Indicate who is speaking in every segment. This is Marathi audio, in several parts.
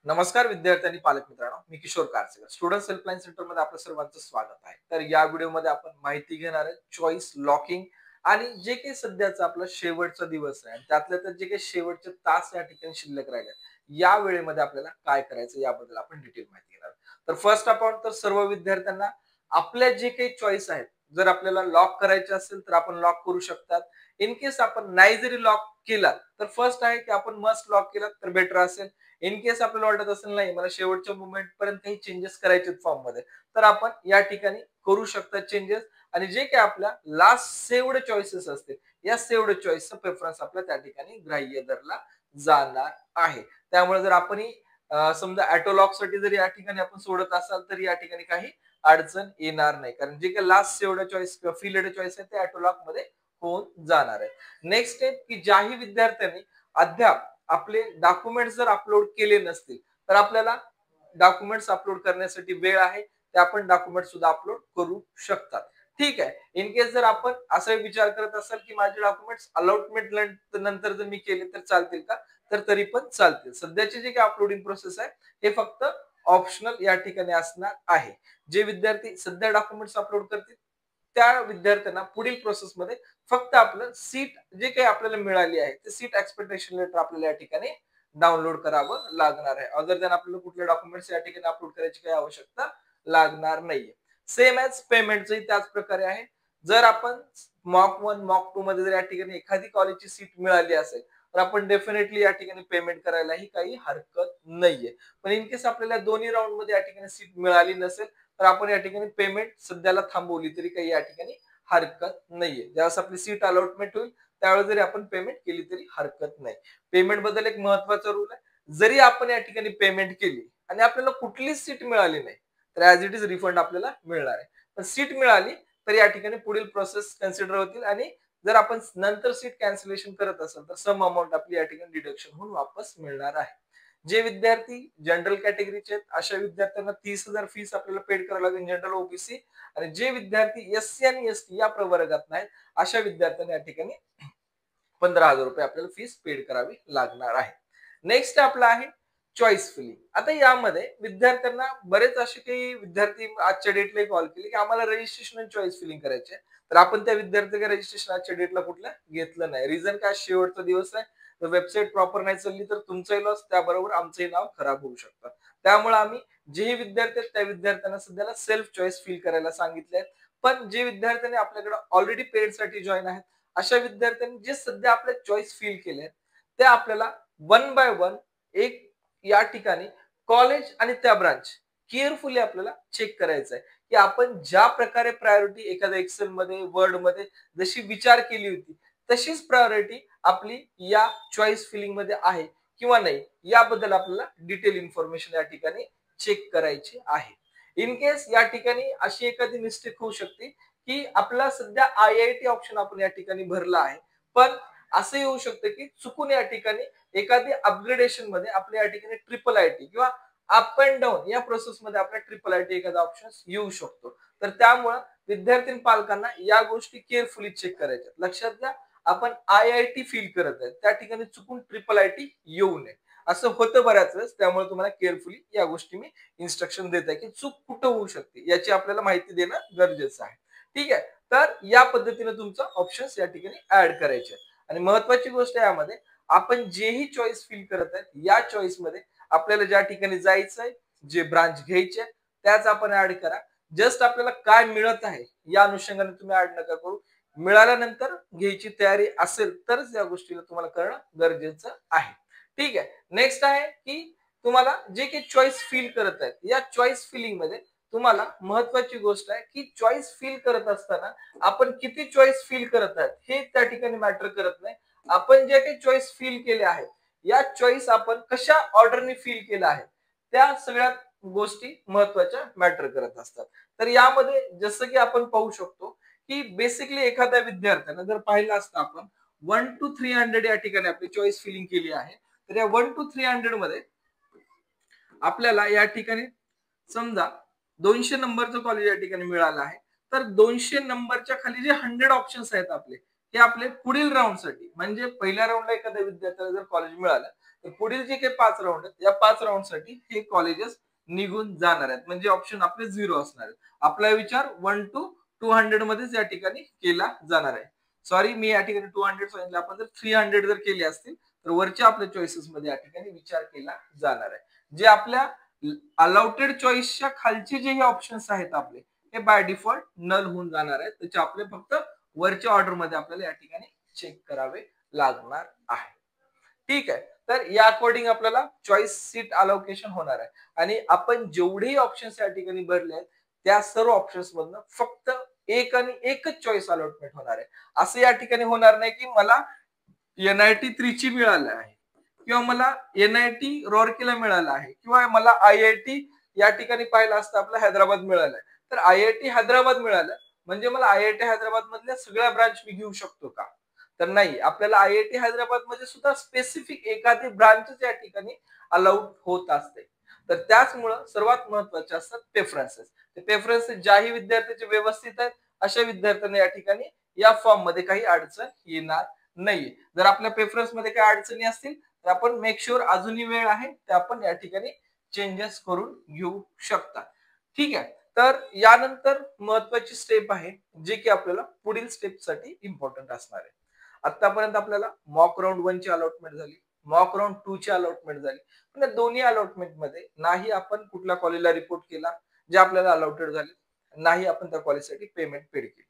Speaker 1: नमस्कार विद्यार्थी आणि पालक मित्रांनो, मी किशोर कारसेकर स्टुडंट्स हेल्पलाईन सेंटर मध्ये आपलं सर्वांचं स्वागत आहे. तर या व्हिडिओमध्ये आपण माहिती घेणार आहे चॉईस लॉकिंग आणि जे काही सध्याचा आपला शेवटचा दिवस आहे त्यातल्या त्यात जे काही शेवटचे तास या ठिकाणी शिल्लक राहिले या वेळेमध्ये आपल्याला काय करायचं याबद्दल आपण डिटेल माहिती घेणार आहोत. तर फर्स्ट आपण तर सर्व विद्यार्थ्यांना आपल्या जे काही चॉईस आहेत जर आपल्याला लॉक करायचे असेल तर आपण लॉक करू शकतात. इन केस आपण नाही जरी लॉक केला तर फर्स्ट आहे की आपण मस्ट लॉक केला तर बेटर असेल. इन केस आपल्याला वाटत असेल नाही मला शेवटच्या मोमेंट पर्यंत काही चेंजेस करायचे फॉर्म मध्ये तर आपण या ठिकाणी करू शकता चेंजेस. आणि जे काही आपल्या लास्ट सेव्ड चॉईसेस असतील या सेव्ड चॉईसचा प्रेफरन्स आपल्या त्या ठिकाणी ग्राह्य धरला जाणार आहे. त्यामुळे जर आपण समजा ऑटोलॉक साठी जर या ठिकाणी आपण सोडत असाल तर या ठिकाणी काही अडचण येणार नाही, कारण जे काही लास्ट सेव्ड चॉईस किंवा फिल्ड चॉईस आहे ते ऑटोलॉक मध्ये होऊन जाणार आहे. नेक्स्ट स्टेप की ज्याही विद्यार्थ्यांनी अद्याप आपले डॉक्युमेंट्स जर अपलोड केले नसतील तर आपल्याला डॉक्युमेंट्स अपलोड करण्यासाठी वेळ आहे, ते आपण डॉक्युमेंट सुद्धा अपलोड करू शकतात. ठीक आहे. इन केस जर आपण असा विचार करत असाल की माझे डॉक्युमेंट्स अलॉटमेंट नंतर जर मी केले तर चालतील का, तर तरी पण चालतील. सध्याची जे काही अपलोडिंग प्रोसेस आहे हे फक्त ऑप्शनल या ठिकाणी असणार आहे. जे विद्यार्थी सध्या डॉक्युमेंट्स अपलोड करतील त्या विद्यार्थ्यांना पुढील प्रोसेसमध्ये फक्त आपलं सीट जे काही आपल्याला मिळाली आहे ते सीट एक्सपेक्टेशन लेटर आपल्याला या ठिकाणी डाउनलोड करावं लागणार आहे. अदर दॅन आपल्याला कुठले डॉक्युमेंट्स या ठिकाणी अपलोड करायची काही आवश्यकता लागणार नाहीये. सेम ॲज पेमेंटचंही त्याच प्रकारे आहे. जर आपण मॉक 1 मॉक 2 मध्ये जर या ठिकाणी एखादी कॉलेजची सीट मिळाली असेल तर आपण डेफिनेटली या ठिकाणी पेमेंट करायलाही काही हरकत नाहीये. पण इन केस आपल्याला दोन्ही राऊंड मध्ये या ठिकाणी सीट मिळाली नसेल तर आपण या ठिकाणी पेमेंट सध्याला थांबवली तरी काही या ठिकाणी हरकत नाहीये. ज्यावेळेस आपली सीट अलॉटमेंट होईल त्यावेळेस जरी आपण पेमेंट केली तरी हरकत नाही. पेमेंट बद्दल एक महत्वाचा रूल आहे, जरी आपण या ठिकाणी पेमेंट केली आणि आपल्याला कुठलीच सीट मिळाली नाही तर ऍज इट इज रिफंड आपल्याला मिळणार आहे. पण सीट मिळाली तर या ठिकाणी पुढील प्रोसेस कन्सिडर होतील आणि जर आपण नंतर सीट कॅन्सलेशन करत असेल तर सम अमाऊंट आपली या ठिकाणी डिडक्शन होऊन वापस मिळणार आहे. जे विद्यार्थी जनरल कॅटेगरीचे आहेत अशा विद्यार्थ्यांना 30,000 फीस आपल्याला पेड करावी लागेल जनरल ओबीसी. आणि जे विद्यार्थी एससी आणि एसटी या प्रवर्गात नाहीत अशा विद्यार्थ्यांना या ठिकाणी 15,000 रुपये आपल्याला फीस पेड करावी लागणार आहे. नेक्स्ट आपला आहे चॉईस फिलिंग. आता यामध्ये विद्यार्थ्यांना बरेच असे काही विद्यार्थी आजच्या डेटला कॉल केले की आम्हाला रजिस्ट्रेशन आणि चॉईस फिलिंग करायचे, तर आपण त्या विद्यार्थ्याला रजिस्ट्रेशन आजच्या डेटला कुठलं घेतलं नाही. रिझन काय, शेवटचा दिवस आहे, वेबसाईट प्रॉपर नाही चालली तर तुमचंही लॉस त्याबरोबर आमचंही नाव खराब होऊ शकतं. त्यामुळे आम्ही जे विद्यार्थी आहेत त्या विद्यार्थ्यांना सध्याला सेल्फ चॉईस फिल करायला सांगितले आहेत. पण जे विद्यार्थ्यांनी आपल्याकडे ऑलरेडी पेड साठी जॉईन आहेत अशा विद्यार्थ्यांनी जे सध्या आपल्या चॉईस फिल केले ते आपल्याला वन बाय वन एक या ठिकाणी कॉलेज आणि त्या ब्रांच केअरफुली आपल्याला चेक करायचं आहे की आपण ज्या प्रकारे प्रायोरिटी एखाद्या एक्सेल मध्ये वर्ड मध्ये जशी विचार केली होती तशीच प्रायोरिटी आपली या चॉईस फिलिंग मध्ये आहे किंवा नाही याबद्दल आपल्याला डिटेल इन्फॉर्मेशन या ठिकाणी चेक करायची आहे. इन केस या ठिकाणी अशी एखादी मिस्टेक होऊ शकते की आपला सध्या IIT ऑप्शन आपण या ठिकाणी भरला आहे, पण असं होऊ शकतं की चुकून या ठिकाणी एखादी अपग्रेडेशन मध्ये आपल्या या ठिकाणी ट्रिपल आयटी किंवा अप अँड डाऊन या प्रोसेस मध्ये आपला ट्रिपल आयटी एखादा ऑप्शन येऊ शकतो. तर त्यामुळे विद्यार्थी पालकांना या गोष्टी केअरफुली चेक करायच्या. लक्षात घ्या, आपण IIT फील करत आहे त्या ठिकाणी चुकून ट्रिपल आयटी येऊ नये. असं होतं बऱ्याच वेळेस, त्यामुळे तुम्हाला केअरफुली या गोष्टी मी इन्स्ट्रक्शन देत आहे की चूक कुठं होऊ शकते याची आपल्याला माहिती देणं गरजेचं आहे. ठीक आहे. तर या पद्धतीने तुमचा ऑप्शन्स या ठिकाणी ऍड करायचे. आणि महत्वाची गोष्ट यामध्ये आपण जेही चॉईस फिल करत आहे या चॉईस मध्ये आपल्याला ज्या ठिकाणी जायचंय जे ब्रांच घ्यायचे त्याच आपण ऍड करा. जस्ट आपल्याला काय मिळत आहे या अनुषंगाने तुम्ही ऍड नका करू. मिळाल्यानंतर घ्यायची तयारी असेल तरच या गोष्टीला तुम्हाला करणं गरजेचं आहे. ठीक आहे. नेक्स्ट आहे की तुम्हाला जे काही चॉईस फील करत आहेत या चॉईस फिलिंग मध्ये तुम्हाला महत्वाची गोष्ट आहे की चॉईस फील करत असताना आपण किती चॉईस फील करत आहेत हे त्या ठिकाणी मॅटर करत नाही. आपण जे काही चॉईस फील केले आहेत या चॉईस आपण कशा ऑर्डरने फील केला आहे त्या सगळ्या गोष्टी महत्वाच्या मॅटर करत असतात. तर यामध्ये जसं की आपण पाहू शकतो की बेसिकली एखाद्या विद्यार्थ्यानं जर पाहिलं असतं आपण 1 to 300 या ठिकाणी आपली चॉईस फिलिंग केली आहे, तर या 1 to 300 मध्ये आपल्याला या ठिकाणी समजा 200 नंबरचं कॉलेज या ठिकाणी मिळालं आहे, तर 200 नंबरच्या खाली जे 100 ऑप्शन्स आहेत आपले हे आपले पुढील राऊंड साठी, म्हणजे पहिल्या राऊंडला एखाद्या विद्यार्थ्याला जर कॉलेज मिळालं तर पुढील जे काही 5 राऊंड आहेत या 5 राऊंडसाठी हे कॉलेजेस निघून जाणार आहेत. म्हणजे ऑप्शन आपले 0 असणार आहेत. आपला विचार 1 to 200 मध्येच या ठिकाणी केला जाणार आहे. सॉरी, मी या ठिकाणी 200 सांगितलं. आपण जर 300 जर केले असतील तर वरच्या आपल्या चॉईसेस मध्ये या ठिकाणी विचार केला जाणार आहे. जे आपल्या अलाउटेड चॉईसच्या खालचे जे ऑप्शन्स आहेत आपले, हे बाय डिफॉल्ट नल होऊन जाणार आहेत. त्याचे आपले फक्त वरच्या ऑर्डर मध्ये आपल्याला या ठिकाणी चेक करावे लागणार आहे. ठीक आहे. तर या अकॉर्डिंग आपल्याला चॉईस सीट अलोकेशन होणार आहे. आणि आपण जेवढेही ऑप्शन्स या ठिकाणी भरले आहेत त्या सर्व ऑप्शन्स मधनं फक्त एक आणि एकच चॉईस अलॉटमेंट होणार आहे. असं या ठिकाणी होणार नाही की मला NIT त्रिची मिळालं आहे किंवा मला NIT रोरकेला मिळालं आहे किंवा मला IIT या ठिकाणी पाहिलं असतं आपलं हैदराबाद मिळालंय. तर IIT हैदराबाद मिळालं म्हणजे मला IIT हैदराबाद मधल्या सगळ्या ब्रांच मी घेऊ शकतो का? तर नाही, आपल्याला IIT हैदराबाद मध्ये सुद्धा स्पेसिफिक एखादी ब्रांचच या ठिकाणी अलाउड होत असते. तर त्याचमुळं सर्वात महत्वाचे असतात प्रेफरन्सेस. ते प्रेफरन्सेस ज्याही विद्यार्थ्याचे व्यवस्थित आहेत अशा विद्यार्थ्यांना या ठिकाणी या फॉर्म मध्ये काही अडचण येणार नाहीये. जर आपल्या प्रेफरन्स मध्ये काही अडचणी असतील तर आपण मेक शुअर अजूनही वेळ आहे ते आपण या ठिकाणी चेंजेस करून घेऊ शकता. ठीक आहे. तर यानंतर महत्वाची स्टेप आहे जे की आपल्याला पुढील स्टेप साठी इम्पॉर्टंट असणार आहे. आतापर्यंत आपल्याला मॉक राऊंड 1 ची अलॉटमेंट झाली, मॉक राऊंड 2 ची अलॉटमेंट झाली. पण दोन्ही अलॉटमेंट मध्ये नाही आपण कुठल्या कॉलेजला रिपोर्ट केला जे आपल्याला अलॉटेड झाले, नाही आपण त्या कॉलेजसाठी पेमेंट पेड केली.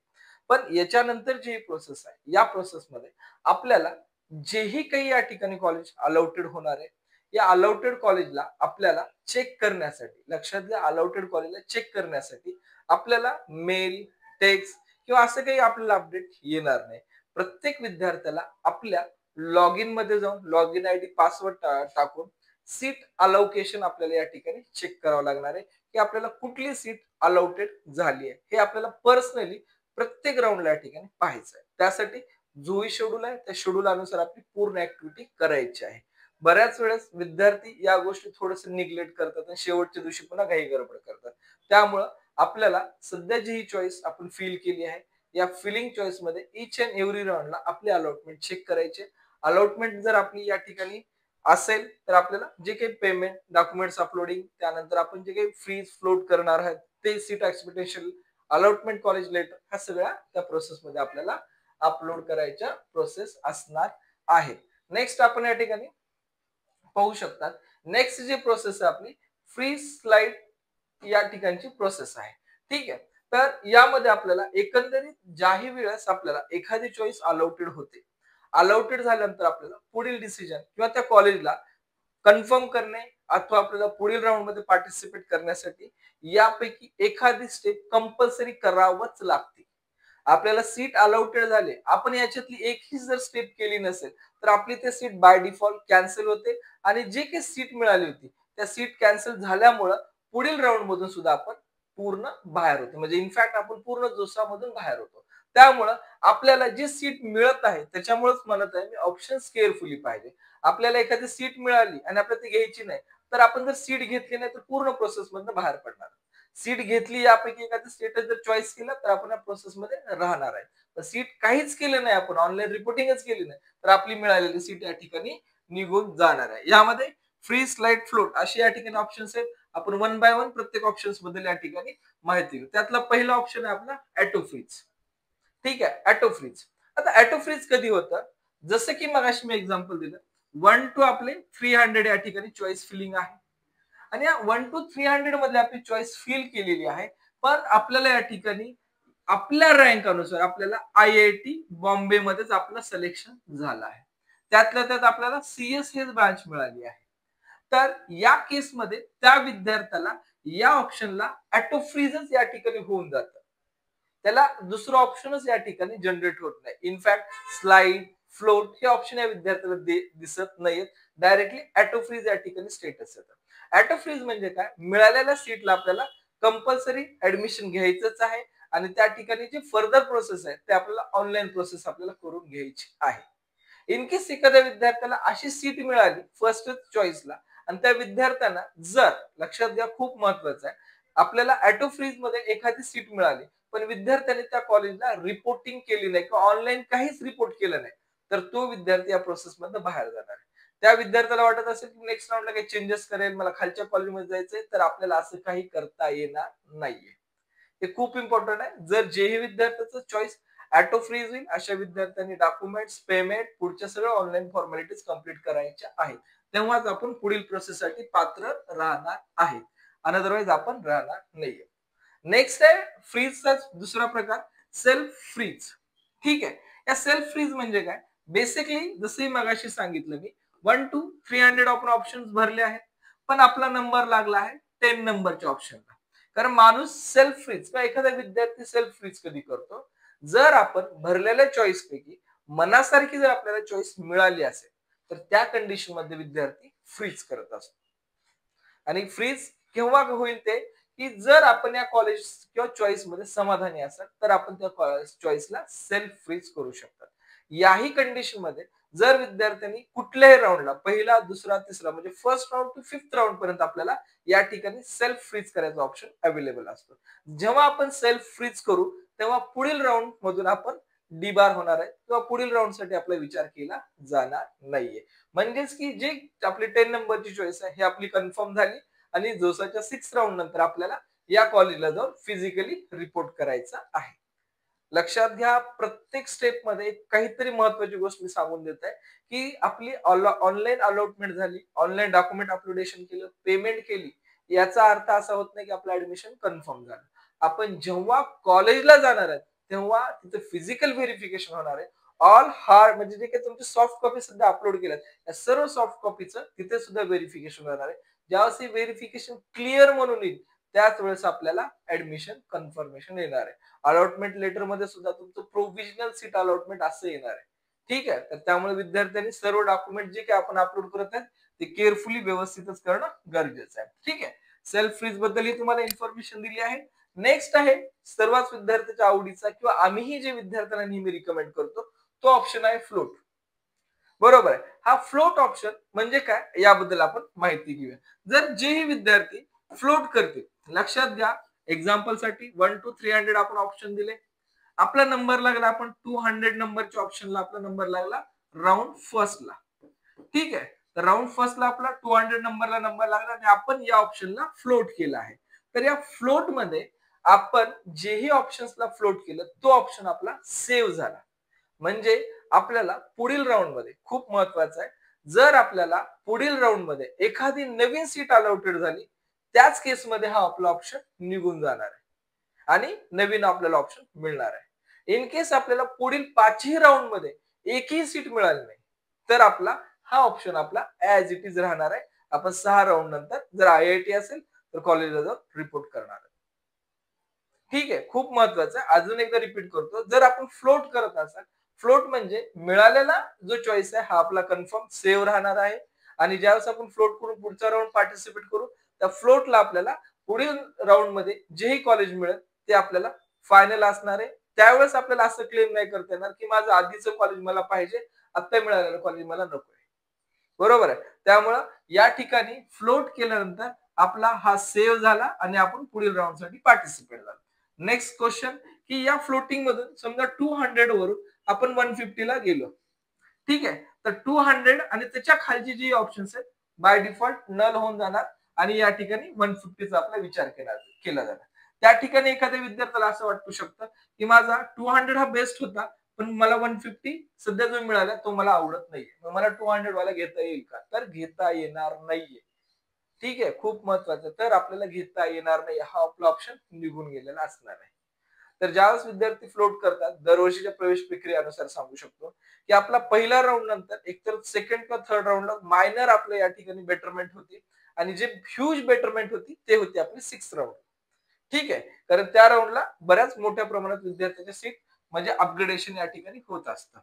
Speaker 1: पण याच्यानंतर जी प्रोसेस आहे या प्रोसेस मध्ये आपल्याला जेही काही या ठिकाणी कॉलेज अलॉटेड होणार आहे या अलॉटेड कॉलेजला आपल्याला चेक करण्यासाठी, लक्षात घ्या, अलॉटेड कॉलेजला चेक करण्यासाठी आपल्याला मेल, टेक्स्ट किंवा असं काही आपल्याला अपडेट येणार नाही. प्रत्येक विद्यार्थ्याला आपल्या लॉग इन मध्ये जाऊन लॉग इन आयडी पासवर्ड टाकून सीट अलोकेशन आपल्याला या ठिकाणी चेक करावं लागणार आहे की आपल्याला कुठली सीट अलॉटेड झाली आहे. हे आपल्याला पर्सनली प्रत्येक राऊंडला या ठिकाणी पाहायचं आहे. त्यासाठी जोही शेड्यूल आहे त्या शेड्यूल अनुसार आपली पूर्ण ऍक्टिव्हिटी करायची आहे. बऱ्याच वेळेस विद्यार्थी या गोष्टी थोडस निग्लेक्ट करतात आणि शेवटच्या दिवशी पुन्हा काही गडबड करतात. त्यामुळं आपल्याला सध्या जी चॉईस आपण फिल केली आहे या फिलिंग चॉईस मध्ये इच अँड एव्हरी राऊंडला आपली अलॉटमेंट चेक करायचे. अलॉटमेंट जर आपली या ठिकाणी असेल तर आपल्याला जे काही पेमेंट, डॉक्युमेंट्स अपलोडिंग, त्यानंतर आपण जे काही फीज फ्लोट करणार आहात ते, seat expectation, allotment college letter, ह्या सगळ्या त्या प्रोसेस मध्ये आपल्याला अपलोड करायच्या प्रोसेस असणार आहे. नेक्स्ट आपण या ठिकाणी पाहू शकतात. नेक्स्ट जी प्रोसेस आहे आपली फ्री स्लाइड या ठिकाणची प्रोसेस आहे. ठीक आहे. तर यामध्ये आपल्याला एकंदरीत ज्याही वेळेस आपल्याला एखादी चॉईस अलॉटेड होते, अलॉटेड झाल्यानंतर आपल्याला पुढील डिसिजन किंवा त्या कॉलेजला कन्फर्म करणे अथवा आपल्याला पुढील राऊंड मध्ये पार्टिसिपेट करण्यासाठी यापैकी एखादी स्टेप कंपल्सरी करावंच लागते. आपल्याला सीट अलॉटेड झाले, आपण याच्यातली एकही जर स्टेप केली नसेल तर आपली ते सीट बाय डिफॉल्ट कॅन्सल होते आणि जे काही सीट मिळाली होती त्या सीट कॅन्सल झाल्यामुळं पुढील राऊंड मधून सुद्धा आपण पूर्ण बाहेर होतो. म्हणजे इनफॅक्ट आपण पूर्ण जोशामधून बाहेर होतो. त्यामुळं आपल्याला जी सीट मिळत आहे त्याच्यामुळेच म्हणत आहे मी, ऑप्शन्स केअरफुली पाहिजे. आपल्याला एखादी सीट मिळाली आणि आपल्याला ती घ्यायची नाही तर आपण जर सीट घेतली नाही तर पूर्ण प्रोसेस मधून बाहेर पडणार. सीट घेतली यापैकी एखादी स्टेटस जर चॉईस केला तर आपण या प्रोसेस मध्ये राहणार आहे. तर सीट काहीच केलं नाही, आपण ऑनलाईन रिपोर्टिंगच केली नाही तर आपली मिळालेली सीट या ठिकाणी निघून जाणार आहे. यामध्ये फ्री स्लाइड फ्लोट अशी या ठिकाणी ऑप्शन्स आहेत. आपण वन बाय वन प्रत्येक ऑप्शन्स बद्दल या ठिकाणी माहिती घेऊ. त्यातला पहिला ऑप्शन आहे आपला ऑटो फ्रीज. ठीक आहे, ऑटो फ्रीज. आता ऑटो फ्रीज कधी होतं, जसं की मगाशी मी एक्झाम्पल दिलं 1 to आपले 300 या ठिकाणी चॉईस फिलिंग आहे आणि या 1 to 300 मध्ये आपली चॉईस फिल केलेली आहे. पण आपल्याला या ठिकाणी आपल्या रँक अनुसार आपल्याला IIT बॉम्बे मध्येच आपलं सिलेक्शन झालं आहे. त्यातल्या त्यात आपल्याला CS हेच ब्रांच मिळाली आहे. तर या केसमध्ये त्या विद्यार्थ्याला या ऑप्शनला ऑटो फ्रीजच या ठिकाणी होऊन जातं. त्याला दुसरं ऑप्शनच या ठिकाणी जनरेट होत नाही. इनफॅक्ट स्लाइड, फ्लोट हे ऑप्शन या विद्यार्थ्याला दिसत नाहीत. डायरेक्टली ऑटो फ्रीज या ठिकाणी स्टेटस येतं. ऑटो फ्रीज म्हणजे काय, मिळालेल्या सीटला आपल्याला कंपल्सरी ऍडमिशन घ्यायचंच आहे आणि त्या ठिकाणी जी फर्दर प्रोसेस आहे ते आपल्याला ऑनलाईन प्रोसेस आपल्याला करून घ्यायची आहे. इन केस एखाद्या विद्यार्थ्याला अशी सीट मिळाली फर्स्ट चॉईसला आणि त्या विद्यार्थ्यांना जर, लक्षात घ्या खूप महत्वाचं आहे, आपल्याला ऑटो फ्रीज मध्ये एखादी सीट मिळाली पण विद्यार्थ्यांनी त्या कॉलेजला रिपोर्टिंग केली नाही किंवा ऑनलाईन काहीच रिपोर्ट केलं नाही तर तो विद्यार्थी या प्रोसेस मधून बाहेर जाणार आहे. त्या विद्यार्थ्याला वाटत असेल की नेक्स्ट राऊंडला काही चेंजेस करेल, मला खालच्या कॉलेजमध्ये जायचंय, तर आपल्याला असं काही करता येणार नाहीये. हे खूप इम्पॉर्टंट आहे. जर जेही विद्यार्थ्याचं चॉईस ऑटो फ्रीज होईल, अशा विद्यार्थ्यांनी डॉक्युमेंट्स, पेमेंट, पुढच्या सगळ्या ऑनलाईन फॉर्मॅलिटीज कंप्लीट करायच्या आहेत. तेव्हाच आपण पुढील प्रोसेससाठी पात्र राहणार आहे. अनदरवाईज आपण राहणार नाहीये. नेक्स्ट आहे फ्रीजचा दुसरा प्रकार, सेल्फ फ्रीज. ठीक आहे. या सेल्फ फ्रीज म्हणजे काय? बेसिकली जसं मगाशी सांगितलं मी, 1 to 300 आपण ऑप्शन्स भरले आहेत, पण आपला नंबर लागला आहे 10 नंबरच्या ऑप्शनला. कारण माणूस सेल्फ फ्रीज किंवा एखादा विद्यार्थी सेल्फ फ्रीज कधी करतो, जर आपण भरलेल्या चॉईस पैकी मनासारखी जर आपल्याला चॉईस मिळाली असेल, तर त्या कंडिशन मध्ये विद्यार्थी फ्रीज करत असतो. आणि फ्रीज केव्हा होईल ते, की जर आपण या कॉलेज किंवा चॉईस मध्ये समाधानी असाल, तर आपण त्या चॉईसला सेल्फ फ्रीज करू शकतात. याही कंडिशन मध्ये जर विद्यार्थ्यांनी कुठल्याही राऊंडला, पहिला, दुसरा, तिसरा, म्हणजे first round two fifth round पर्यंत आपल्याला या ठिकाणी सेल्फ फ्रीज करायचा ऑप्शन अवेलेबल असतो. जेव्हा आपण सेल्फ फ्रीज करू, तेव्हा पुढील राऊंड मधून आपण डिबार होणार आहे किंवा पुढील राऊंड साठी आपला विचार केला जाणार नाहीये. म्हणजेच की जे आपली 10 नंबरची चॉईस आहे, ही आपली कन्फर्म झाली आणि जोसाच्या 6 राऊंड नंतर आपल्याला या कॉलेजला जाऊन फिजिकली रिपोर्ट करायचा आहे. लक्षात घ्या, प्रत्येक स्टेप मध्ये काहीतरी महत्वाची गोष्ट मी सांगून देत आहे, की आपली ऑनलाईन अलॉटमेंट झाली, ऑनलाईन डॉक्युमेंट अपलोडेशन केलं, पेमेंट केली, याचा अर्थ असा होत नाही की आपलं ऍडमिशन कन्फर्म झालं. आपण जेव्हा कॉलेजला जाणार आहे, तेव्हा तिथे फिजिकल व्हेरिफिकेशन होणार आहे. ऑल हार्ड म्हणजे जे काही तुमची सॉफ्ट कॉपी सुद्धा अपलोड केल्यात, या सर्व सॉफ्ट कॉपीचं तिथे सुद्धा व्हेरिफिकेशन होणार आहे. ज्यावेळेस हे व्हेरिफिकेशन क्लिअर म्हणून येईल, त्याच वेळेस आपल्याला ऍडमिशन कन्फर्मेशन येणार आहे. अलॉटमेंट लेटर मध्ये सुद्धा तुमचं प्रोव्हिजनल सीट अलॉटमेंट असं येणार आहे. ठीक आहे. तर त्यामुळे विद्यार्थ्यांनी सर्व डॉक्युमेंट जे काही आपण अपलोड करत आहेत, ते केअरफुली व्यवस्थितच करणं गरजेचं आहे. ठीक आहे. सेल्फ फ्रीज बद्दल ही तुम्हाला इन्फॉर्मेशन दिली आहे. नेक्स्ट आहे सर्वच विद्यार्थ्याच्या आवडीचा किंवा आम्हीही जे विद्यार्थ्यांना नेहमी रिकमेंड करतो, तो ऑप्शन आहे फ्लोट. बरोबर आहे. हा फ्लोट ऑप्शन म्हणजे काय, याबद्दल आपण माहिती घेऊया. जर जेही विद्यार्थी फ्लोट करतील, लक्षात घ्या, एक्झाम्पल साठी 1 to 300 आपण ऑप्शन दिले, आपला नंबर लागला, आपण 200 नंबरच्या ऑप्शनला आपला नंबर लागला राऊंड फर्स्टला. ठीक आहे. तर राऊंड फर्स्टला आपला 200 नंबरला नंबर लागला आणि आपण या ऑप्शनला फ्लोट केला आहे. तर या फ्लोट मध्ये आपण जेही ऑप्शन्सला फ्लोट केलं, तो ऑप्शन आपला सेव्ह झाला. म्हणजे आपल्याला पुढील राऊंड मध्ये, खूप महत्वाचं आहे, जर आपल्याला पुढील राऊंड मध्ये एखादी नवीन सीट अलॉटेड झाली, त्याच केसमध्ये हा आपला ऑप्शन निघून जाणार आहे आणि नवीन आपल्याला ऑप्शन मिळणार आहे. इन केस आपल्याला पुढील 5ही राऊंड मध्ये एकही सीट मिळाली नाही, तर आपला हा ऑप्शन आपला ऍज इट इज राहणार आहे. आपण 6 राऊंड नंतर जर IIT असेल तर कॉलेजला जाऊन रिपोर्ट करणार आहे. ठीक आहे. खूप महत्वाचं आहे. अजून एकदा रिपीट करतो, जर आपण फ्लोट करत असाल, फ्लोट म्हणजे मिळालेला जो चॉईस आहे हा आपला कन्फर्म सेव्ह राहणार आहे आणि ज्यावेळेस आपण फ्लोट करून पुढचा राऊंड पार्टिसिपेट करू, त्या फ्लोटला आपल्याला पुढील राऊंड मध्ये जेही कॉलेज मिळेल ते आपल्याला फायनल असणार आहे. त्यावेळेस आपल्याला असं क्लेम नाही करता येणार की माझं आधीचं कॉलेज मला पाहिजे, आता मिळालेलं कॉलेज मला नको आहे. बरोबर आहे. त्यामुळं या ठिकाणी फ्लोट केल्यानंतर आपला हा सेव्ह झाला आणि आपण पुढील राऊंड साठी पार्टिसिपेट झालो. नेक्स्ट क्वेश्चन, की या फ्लोटिंग मधून समजा 200 वरून आपण 150 ला गेलो. ठीक आहे. तर 200 आणि त्याच्या खालची जी ऑप्शन्स आहेत, बाय डिफॉल्ट नल होऊन जाणार आणि या ठिकाणी 150 चा आपला विचार केला जाणार. त्या ठिकाणी एखाद्या विद्यार्थ्याला असं वाटू शकतं की माझा 200 हा बेस्ट होता, पण मला 150 सध्या जो मिळाला तो मला आवडत नाहीये, मग मला 200 वाला घेता येईल का? तर घेता येणार नाहीये. ठीक आहे. खूप महत्वाचं, तर आपल्याला घेता येणार नाही, हा आपला ऑप्शन निघून गेलेला असणार आहे. तर ज्यावेळेस विद्यार्थी फ्लोट करतात, दरवर्षीच्या प्रवेश प्रक्रियेनुसार सांगू शकतो की आपला पहिला राऊंड नंतर एकतर सेकंड किंवा थर्ड राऊंडला मायनर आपल्या या ठिकाणी बेटरमेंट होती आणि जे ह्यूज बेटरमेंट होती ते होती आपली 6 राऊंड. ठीक आहे. कारण त्या राऊंडला बऱ्याच मोठ्या प्रमाणात विद्यार्थ्यांच्या सीट म्हणजे अपग्रेडेशन या ठिकाणी होत असतं.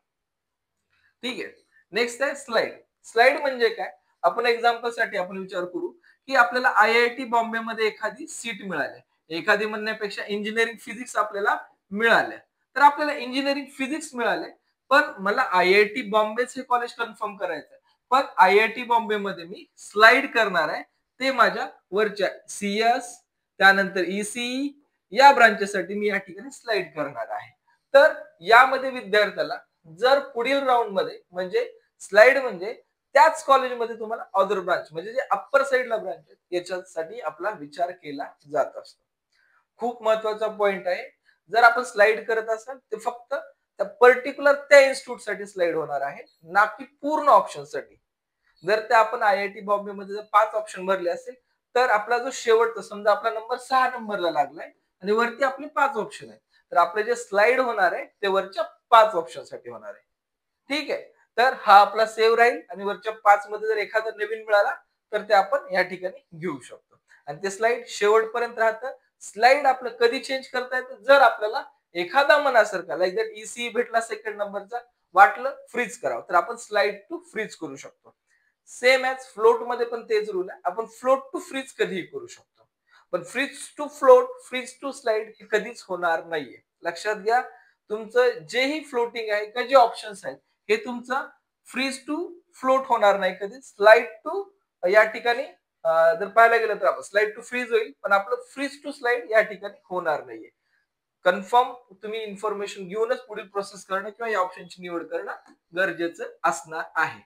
Speaker 1: ठीक आहे. नेक्स्ट आहे स्लाइड. स्लाइड म्हणजे काय, आपण एक्झाम्पल साठी आपण विचार करू की आपल्याला IIT बॉम्बे मध्ये एखादी सीट मिळाली, एखादी म्हणण्यापेक्षा इंजिनिअरिंग फिजिक्स आपल्याला मिळाल्या, तर आपल्याला इंजिनिअरिंग फिजिक्स मिळाले, पण मला IIT बॉम्बेच हे कॉलेज कन्फर्म करायचं आहे. पण IIT बॉम्बे मध्ये मी स्लाइड करणार आहे, ते माझ्या वरच्या CS त्यानंतर ECE या ब्रांचेसाठी मी या ठिकाणी स्लाइड करणार आहे. तर यामध्ये विद्यार्थ्याला जर पुढील राऊंड मध्ये, म्हणजे स्लाइड म्हणजे त्याच कॉलेजमध्ये तुम्हाला अदर ब्रांच म्हणजे जे अप्पर साइडला ब्रांच आहे याच्यासाठी आपला विचार केला जात असतो. खूप महत्वाचा पॉइंट आहे. जर आपण स्लाइड करत असाल ते फक्त त्या पर्टिक्युलर त्या इन्स्टिट्यूट साठी स्लाइड होणार आहे, ना की पूर्ण ऑप्शन साठी. जर ते आपण आय-आय-टी बॉम्बे मध्ये जर 5 ऑप्शन भरले असेल तर आपला जो शेवटचा समजा आपला नंबर 6 नंबरला लागलाय आणि वरती आपले 5 ऑप्शन आहेत, तर आपले जे स्लाइड होणार आहे ते वरच्या 5 ऑप्शन साठी होणार आहे. ठीक आहे. तर हा आपला सेव्ह राहील आणि वरच्या 5 मध्ये जर एखादा नवीन मिळाला तर ते आपण या ठिकाणी घेऊ शकतो. आणि ते स्लाइड शेवटपर्यंत राहतं. स्लाइड आपलं कधी चेंज करता येतं जर आपल्याला एखादा मनासारखा लाईक दॅट ईसी भेटला सेकंड नंबरचा वाटलं फ्रीज करावं तर आपण स्लाइड टू फ्रीज करू शकतो. सेम ऍज फ्लोट मध्ये पण तेच रूल आहे. आपण फ्लोट टू फ्रीज कधीही करू शकतो. पण freeze to float, freeze to slide हे कधीच होणार नाहीये. लक्षात घ्या. तुमचं जेही फ्लोटिंग आहे का जे ऑप्शन्स आहेत हे तुमचं फ्रीज टू फ्लोट होणार नाही कधी. स्लाइड टू या ठिकाणी जर पाहायला गेलं तर आपण स्लाइड टू फ्रीज होईल पण आपलं फ्रीज टू स्लाइड या ठिकाणी होणार नाहीये. कन्फर्म तुम्ही इन्फॉर्मेशन घेऊनच पुढील प्रोसेस करणं किंवा या ऑप्शनची निवड करणं गरजेचं असणार आहे.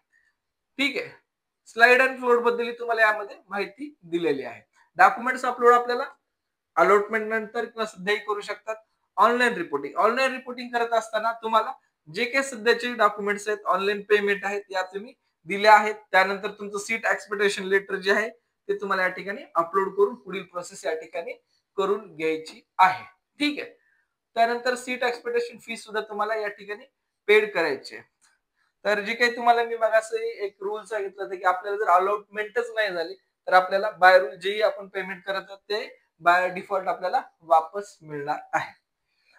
Speaker 1: ठीक आहे. स्लाइड अँड फ्लोट बद्दल तुम्हाला यामध्ये माहिती दिलेली आहे. डॉक्युमेंट्स अपलोड आपल्याला अलॉटमेंट नंतर किंवा सध्याही करू शकतात. ऑनलाईन रिपोर्टिंग करत असताना तुम्हाला जे काही सध्याचे डॉक्युमेंट्स आहेत, ऑनलाईन पेमेंट आहेत या तुम्ही दिल्या आहेत. त्यानंतर तुमचं सीट एक्सपेक्टेशन लेटर जे आहे ते तुम्हाला या ठिकाणी अपलोड करून पुढील प्रोसेस या ठिकाणी करून घ्यायची आहे. ठीक आहे. त्यानंतर सीट एक्सपेक्टेशन फी सुद्धा तुम्हाला या ठिकाणी पेड करायची आहे. तर जे काही तुम्हाला मी मगाशी एक रूल सांगितलं होतं की आपल्याला जर अलॉटमेंटच नाही झाली तर आपल्याला बाय रूल जेही आपण पेमेंट करत आहोत ते बाय डिफॉल्ट आपल्याला वापस मिळणार आहे.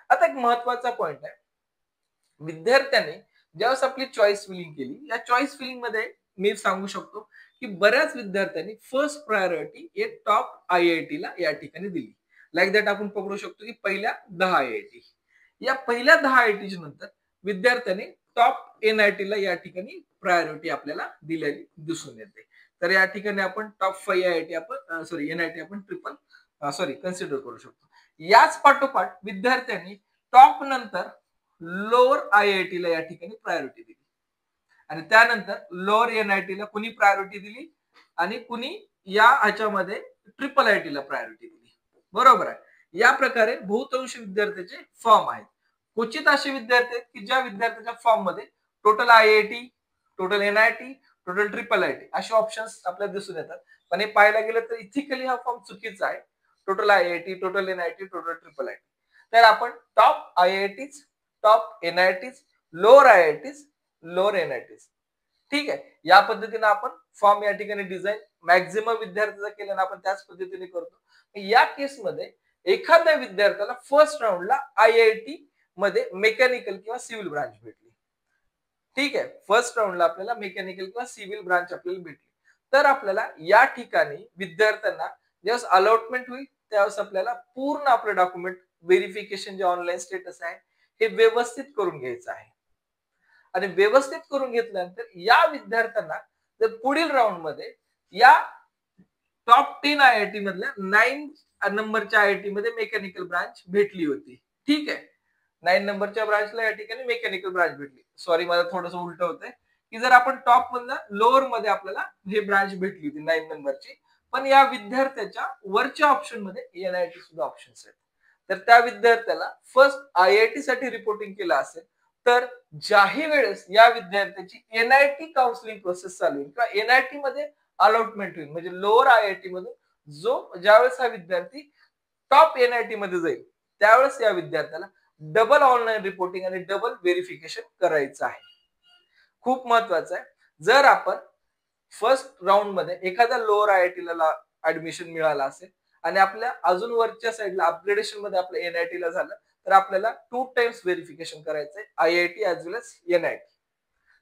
Speaker 1: आता एक महत्वाचा पॉइंट आहे. विद्यार्थ्यांनी ज्यावेळेस आपली चॉईस फिलिंग केली या चॉईस फिलिंग मध्ये मी सांगू शकतो की बऱ्याच विद्यार्थ्यांनी फर्स्ट प्रायोरिटी हे टॉप आय-आय-टी ला या ठिकाणी दिली. लाईक दॅट आपण पकडू शकतो की पहिल्या 10 आय-आय-टी. या पहिल्या 10 आय-आय-टी नंतर विद्यार्थ्यांनी टॉप एन-आय-टी ला या ठिकाणी प्रायोरिटी आपल्याला दिलेली दिसून येते. तर या ठिकाणी आपण टॉप 5 आय-आय-टी आपण एन-आय-टी आपण कन्सिडर करू शकतो. याच पाठोपाठ विद्यार्थ्यांनी टॉप नंतर लोअर आय-आय-टी ला या ठिकाणी प्रायोरिटी दिली आणि त्यानंतर लोअर एन-आय-टी ला कुणी प्रायोरिटी दिली आणि कुणी या ह्याच्यामध्ये ट्रिपल आय-टी ला प्रायोरिटी दिली. बरोबर आहे. या प्रकारे बहुतांश विद्यार्थ्यांचे फॉर्म आहेत. क्वचित असे विद्यार्थी आहेत की ज्या विद्यार्थ्यांच्या फॉर्म मध्ये total IIT, total N-I-T, total triple IT असे ऑप्शन्स आपल्याला दिसून येतात. पण हे पाहायला गेलं तर इथिकली हा फॉर्म चुकीचा आहे. Total IIT, total N-I-T, total triple IT. तर आपण top I-I-tease, top N-I-tease, lower I-I-tease, lower N-I-tease. ठीक आहे. या पद्धतीने आपण फॉर्म या ठिकाणी डिझाईन मॅक्झिमम विद्यार्थ्याचा केल्यानं आपण त्याच पद्धतीने करतो. या केसमध्ये एखाद्या विद्यार्थ्याला फर्स्ट राऊंडला आय-आय-टी मध्ये मेकॅनिकल किंवा सिव्हिल ब्रांच भेटली. ठीक आहे. फर्स्ट राऊंडला आपल्याला मेकॅनिकल किंवा सिव्हिल ब्रांच आपल्याला भेटली. तर आपल्याला या ठिकाणी विद्यार्थ्यांना ज्यावेळेस अलॉटमेंट होईल त्यावेळेस आपल्याला पूर्ण आपलं डॉक्युमेंट व्हेरिफिकेशन जे ऑनलाईन स्टेटस आहे हे व्यवस्थित करून घ्यायचं आहे. आणि व्यवस्थित करून घेतल्यानंतर या विद्यार्थ्यांना जर पुढील राऊंड मध्ये या टॉप 10 आय-आय-टी मधल्या 9 नंबरच्या आय-आय-टी मध्ये मेकॅनिकल ब्रांच भेटली होती. ठीक आहे. 9 नंबरच्या ब्रांचला या ठिकाणी मेकॅनिकल ब्रांच भेटली. सॉरी मला थोडंसं उलट होतंय की जर आपण टॉप मधला लोअर मध्ये आपल्याला हे ब्रांच भेटली होती 9 नंबरची पण या विद्यार्थ्याच्या वरच्या ऑप्शन मध्ये एन-आय-टी सुद्धा ऑप्शन्स आहेत. तर त्या विद्यार्थ्याला फर्स्ट आय-आय-टी साठी रिपोर्टिंग केलं असेल तर ज्याही वेळेस या विद्यार्थ्याची एन-आय-टी काउन्सिलिंग प्रोसेस चालू होईल किंवा एन-आय-टी मध्ये अलॉटमेंट होईल म्हणजे लोअर आय-आय-टी मधून जो ज्यावेळेस हा विद्यार्थी टॉप एन-आय-टी मध्ये जाईल त्यावेळेस या विद्यार्थ्याला डबल ऑनलाईन रिपोर्टिंग आणि डबल व्हेरिफिकेशन करायचं आहे. खूप महत्वाचं आहे. जर आपण फर्स्ट राऊंड मध्ये एखाद्या लोअर आय-आय-टी ला ऍडमिशन मिळालं असेल आणि आपल्या अजून वरच्या साईडला अपग्रेडेशन मध्ये आपलं एन-आय-टी ला झालं तर आपल्याला 2 टाइम्स व्हेरिफिकेशन करायचंय आय-आय-टी ऍज वेल एज एन-आय-टी.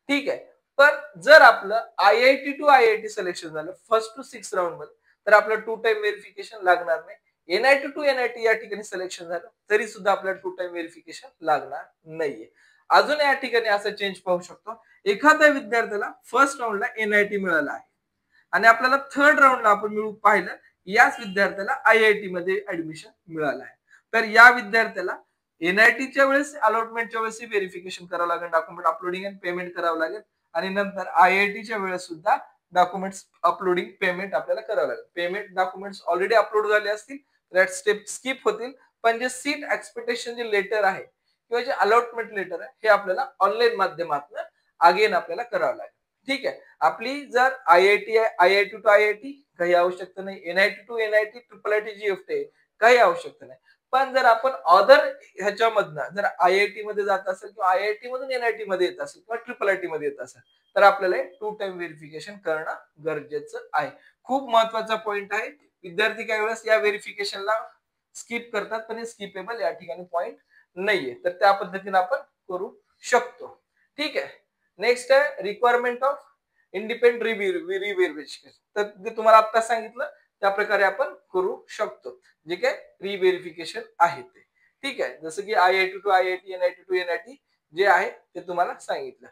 Speaker 1: ठीक आहे. पण जर आपलं आय-आय-टी टू आय-आय-टी सिलेक्शन झालं फर्स्ट टू 6 राऊंड मध्ये तर आपलं 2 टाइम व्हेरिफिकेशन लागणार नाही. एन-आय-टी टू एन-आय-टी या ठिकाणी सिलेक्शन झालं तरी सुद्धा आपल्याला 2 टाइम व्हेरिफिकेशन लागणार नाहीये. अजून या ठिकाणी असं चेंज पाहू शकतो. एखाद्या विद्यार्थ्याला फर्स्ट राऊंडला एन-आय-टी मिळाला आहे आणि आपल्याला थर्ड राऊंडला आपण मिळून पाहिलं याच विद्यार्थ्याला आय-आय-टी मध्ये ऍडमिशन मिळालं आहे. तर या विद्यार्थ्याला एन-आय-टीच्या वेळेस अलॉटमेंटच्या वेळेस व्हेरिफिकेशन करावं लागेल, डॉक्युमेंट अपलोडिंग आणि पेमेंट करावं लागेल आणि नंतर IITच्या वेळेस सुद्धा डॉक्युमेंट्स अपलोडिंग पेमेंट आपल्याला करावं लागेल. पेमेंट डॉक्युमेंट्स ऑलरेडी अपलोड झाले असतील तर स्टेप स्किप होतील. पण जे सीट एक्सपेक्टेशन जे लेटर आहे किंवा जे अलॉटमेंट लेटर आहे हे आपल्याला ऑनलाईन माध्यमातून अगेन आपल्याला करावं लागेल. ठीक आहे. आपली जर IIT आहे, IIT टू IIT काही आवश्यकता नाही, NIT to NIT, IIIT GFT काही आवश्यकता नाही. पण जर आपण अदर ह्याच्यामधनं जर IIT मध्ये जात असेल किंवा IIT मधून NIT मध्ये येत असेल किंवा IIIT मध्ये येत असेल तर आपल्याला 2 टाइम व्हेरिफिकेशन करणं गरजेचं आहे. खूप महत्वाचा पॉइंट आहे. विद्यार्थी काही वेळेस या व्हेरिफिकेशनला स्किप करतात, पण हे स्किपेबल या ठिकाणी पॉइंट नाहीये. तर त्या पद्धतीने आपण करू शकतो. ठीक आहे. नेक्स्ट आहे रिक्वायरमेंट ऑफ इंडिपेंडंट रिव्हेरिफिकेशन. तर ते तुम्हाला आता सांगितलं त्या प्रकारे आपण करू शकतो. जे काय रिव्हेरिफिकेशन आहे ते. ठीक आहे. जसं की IIT to IIT, NIT to NIT जे आहे ते तुम्हाला सांगितलं.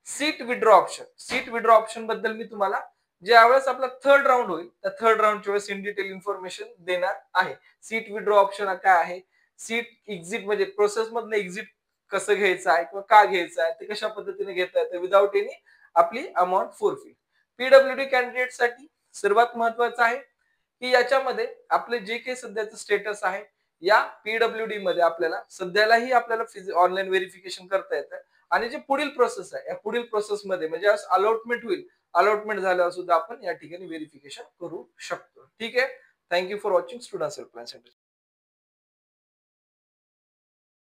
Speaker 1: Seat withdraw option. Seat withdraw option बद्दल मी तुम्हाला ज्यावेळेस आपला थर्ड राऊंड होईल त्या थर्ड राऊंडच्या वेळेस इन डिटेल इन्फॉर्मेशन देणार आहे. सीट विड्रॉ ऑप्शन काय आहे, सीट एक्झिट म्हणजे प्रोसेस मधनं एक्झिट कसं घ्यायचं आहे किंवा का घ्यायचं आहे, ते कशा पद्धतीने घेता येतं विदाउट एनी आपली अमाऊंट फोरफिट. PWD कॅन्डिडेट साठी सर्वात महत्वाचं आहे की याच्यामध्ये आपले जे काही सध्याचं स्टेटस आहे या PWD मध्ये आपल्याला सध्यालाही आपल्याला ऑनलाईन व्हेरिफिकेशन करता येतं आणि जे पुढील प्रोसेस आहे या पुढील प्रोसेस मध्ये म्हणजे अलॉटमेंट होईल, अलॉटमेंट झाल्यावर सुद्धा आपण या ठिकाणी व्हेरिफिकेशन करू शकतो. ठीक आहे. Thank you for watching student helpline centre.